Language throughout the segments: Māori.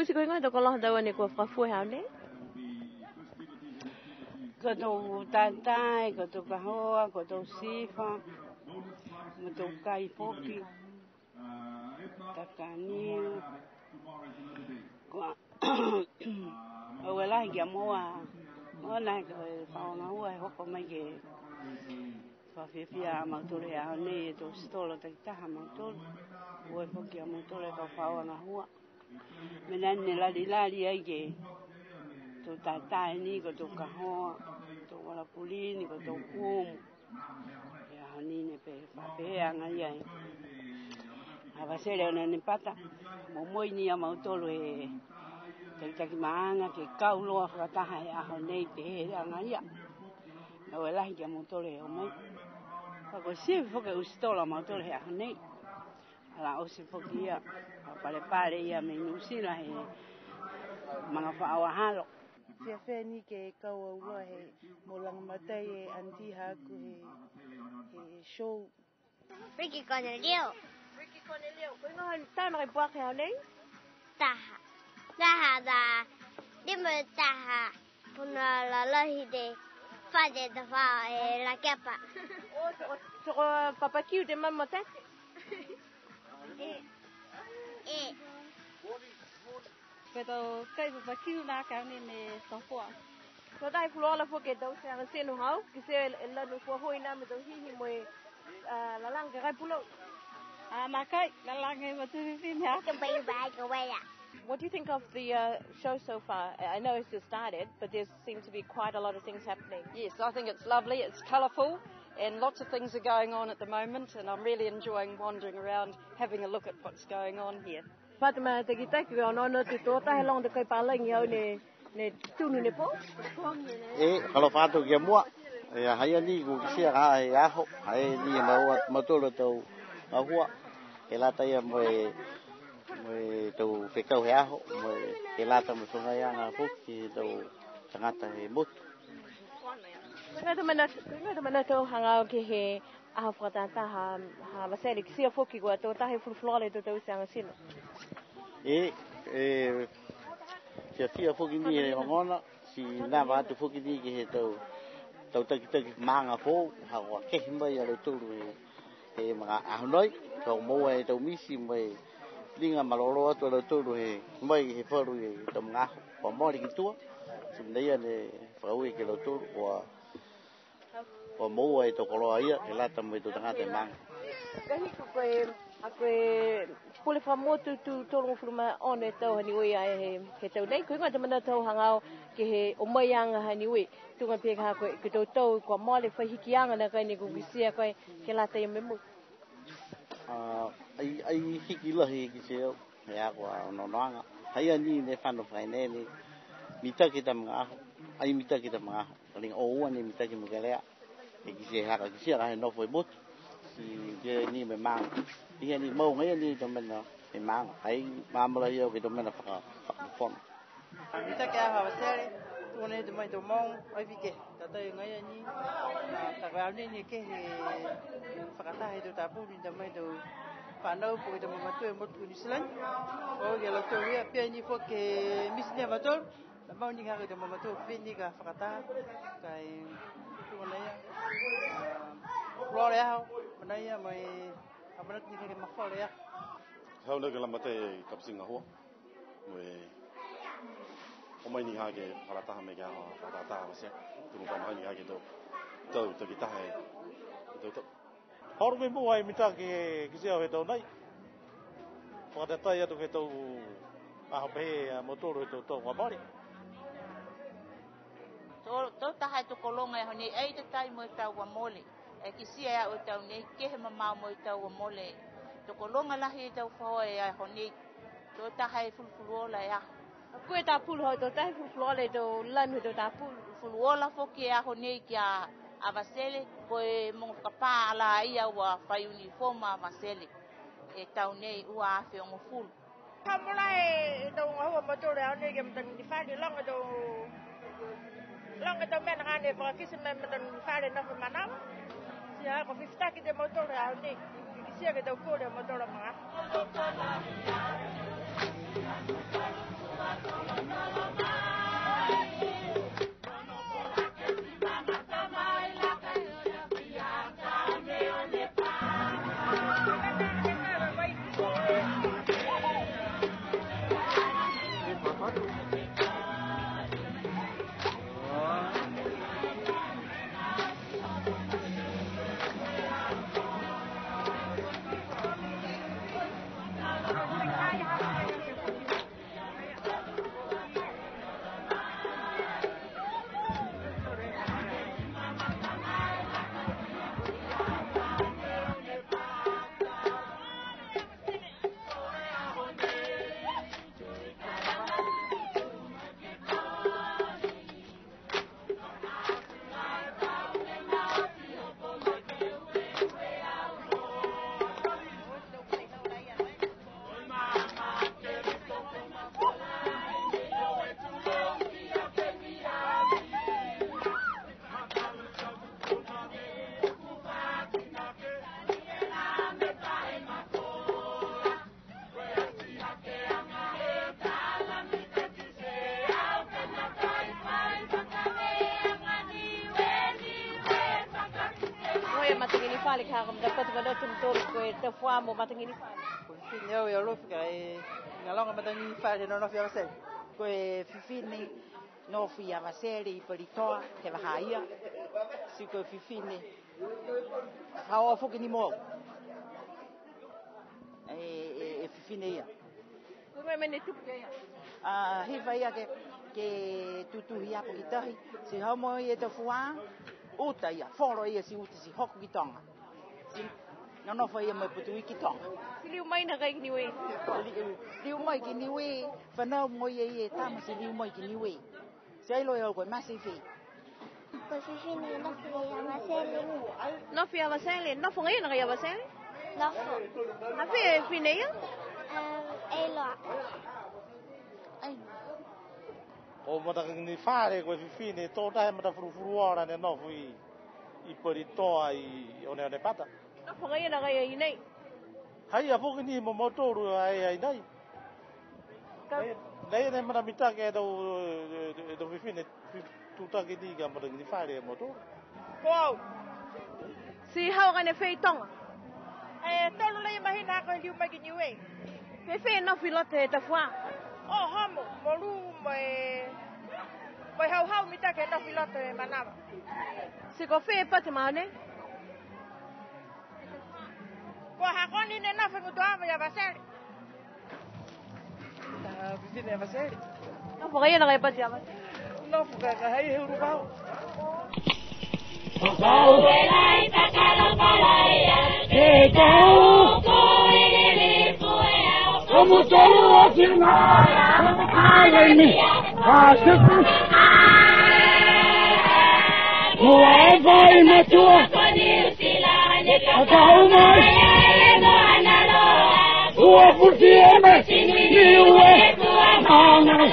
Fusi ko nga to ko lo daw ni ko fa fu ha ne. Ko to tatai, ko to kahoa, ko to sifa, ko to kai poki, takania. Ko wala ya moa, ona ko fa na ua ho ko mai ke. Fa fia ma to le a ne to stolo te ta ma to. Ua poki ma to le ka fa na ua. Menane la ai ke. To tatai ni ko to kahoa. Wala pulini ko to kum ya hanine pe anga ia ava sele ona ni pata mo moi ni ama tolo e te manga ke kaulo fa taha ya honei te anga ia no wala ki mo tolo e mai pa ko si fo ke ustola mo tolo ya honei ala o si fo kia pare ia me nusila e manga fa awa halo Fia ni ke kaua ua he mo langa matai e anti haku he show. Ricky Cornelio. Ricky Cornelio. Ko nga tama kay buak ha nei? Taha. Taha da. Di mo taha. Puna la lahide. Fade da fa e la capa. So papa kiu de mamma tati. Pero kai pa kiu na ka ni me sofo. So dai fulo la fo ke do se ang seno hau, ki se la no fo hoina me do hihi mo la lang ka pulo. Na kai la lang e ma tu fin ya. Ka bai bai ka wai ya. What do you think of the show so far? I know it's just started, but there seems to be quite a lot of things happening. Yes, I think it's lovely, it's colourful, and lots of things are going on at the moment, and I'm really enjoying wandering around, having a look at what's going on here. Fatma te kita ki ono no te tota he long de kai pala ngi au ne tunu ne po. Kalau fatu ke mua ya haya ni ku sia ga ya ho ai ni ma to lo to ahua ela ta ya mo to fe ka ya ho mo ela ta mo so ya na fu ki to tangata he mut. Nga te mana to hanga ke he a frata ta ha vaseli ki sia foki go to ta he fulflore to to sanga sino. Sia fia foki ni e ngona si na va tu foki ni ke he to ta manga fo ha wa ke himba ya lo tu e ma a noi to mo e to misi mo linga maloro to lo tu he mai he fo ru e to nga ko mo ri tu si nei ne fa u ke lo tu o mo e to ko lo ia ke la ta mo to tanga te mang Kahi ko Akwe pule fa motu tu tolong fluma one tau hani we ai he tau nei ko nga te mana tau hangao ke he o mai anga hani we tu nga pe ka ko ke tau ko mole fa hikianga na kai ni ku sia ko ke la te me mu ai hiki la hiki se ya ko no no ai ani ne fa no fa ne ni mita kita mga ai mita kita mga ling o ani mita ki mga le e ki se ha ka sia ka no foi bot si je ni me mang dia ni mau ngai ni to men no me mang ai ma mo yo ke to men fa fon Mita ka ha vasere tu ne de mai do mong ai vike ta ta ngai ni ta ga ni ke he fa ta he do ta pu ni de mai do fa no pu de ma tu mo tu ni slan o ge la to ria pe ni fo ke mis ne ma to la mau ni ga de ma to pe ni ga fa ta kai tu ne ya lo le ha ma ya mai abrat ni ke ma fo le ya hau le la mate kap singa ho we o mai ni ha ke para ta me ga ha para ta se tu mo ma ni ha ke to ki ta he to hor me mo ai mita ke sia he to nai pa ta ta ya to ke to a be motor to wa mari to ta hai to kolonga ho ni ai te tai mo ta wa mole e ki sia o ta nei ke he ma mo ta wa mole to kolonga la hi ta fo e ho ni to ta hai fulfulo la ya ko ta pul ho to ta fulfulo le to lan to ta pul fulfulo la fo ke ho ni ki a vasele ko e mo ka pa la ia wa fa uniform a vasele e ta nei ua fe ngo ful Kamulai to ho mo to le ne ke mtan di fa di long to men ngane pa ki se men mtan di fa le no fa manam sia ko fifta ki de mo to le ne ki sia ke to ko le mo to le ma Fale karam dapat wala tumtor ko te fwa mo matangini fale. Finyo yo lo fikai ngalong matangini fale no fia vasel. Ko fifini no fia vaseli politoa te bahaya. Si ko fifini. Hawa fukini mo. Fifini ya. Ko me ne tupe ya. Hiva ya ke tutu ya pokitahi. Si homo ye te fwa. Uta ya, foro ia si uta si hoku ki tonga. Si no fa ia mai putu ki tonga. Si liu mai na kai ni we. Liu mai ki ni we, fa no mo ye tama si liu mai ki ni we. Si ai lo yo ko masi fi. Ko fi ni no fi ya vaseli. No fi ya vaseli, no fo ngai na ya vaseli? No fo. Ha fi ne ya? Lo. Ai. O mata ni fare ko fine to dai mata furu ora ne no fui I polito ai one ne pata no fo ngai na kai nei hai a fo ni mo moto ru ai nei dai ne mata mita ke do fine tu ta ke diga mata ni fare moto wow si hau ga ne fei tong tolu le mahina ko liu magi ni we fe no filote ta fwa oh hamo molu mai hau mita ke no filote manava si ko fe pati mane ko hakoni ne na fe ngudwa ya baseli Vivine vaseli no fo ga na pati ya no fo ga hai huru bao Kau belai takala palaya, kau koelele koel, kamu tahu sinara, kaya ini kasih. Kuai kau matua, kau mai, kau putih emas, niwe, mana,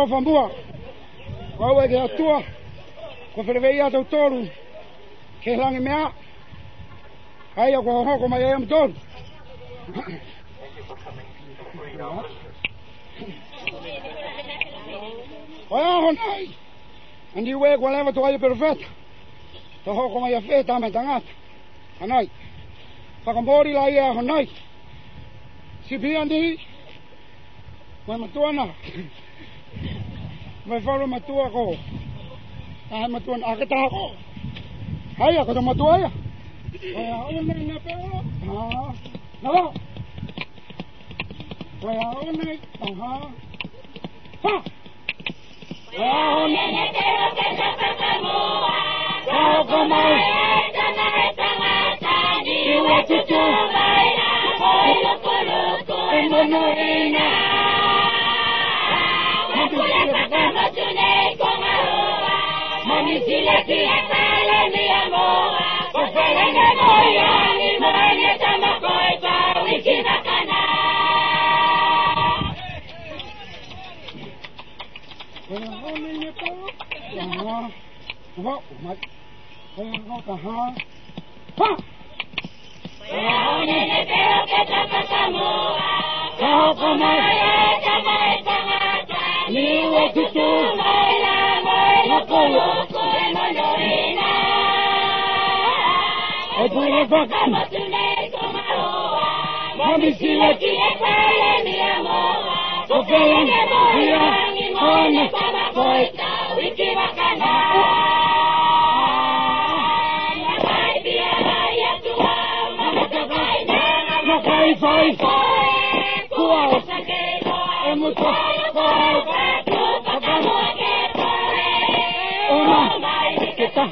Fambua, wau e ke atua, ko whirewea tau tōru, ke langi mea, hai a ko hoko mai e am tōru. Thank you for coming to the Oia honai. Andi we kwa leva to ai perfeita. To hoko mai afeta me tangata. Anai. Pakambori la ia honai. Sipi andi. Mai matuana. Mai faro matua ko. Ah matuan akata ko. Hai ako to matua ya. Oia honai na pero. Ah. Nalo. Oia honai. Aha. Ha. Oh, nene pero que se permoa. Sao como ni wetu baila, oilo coloco en monoena. Makula kama tune koma hoa. Mami sile kia sale mi amor. Kofela na moya ni moya tama koita wiki bakana. Mami sile kia sale mi amor. Kofela na moya ni moya tama koita wiki bakana. Fai, kuau, emuto, kuau, uma, kita.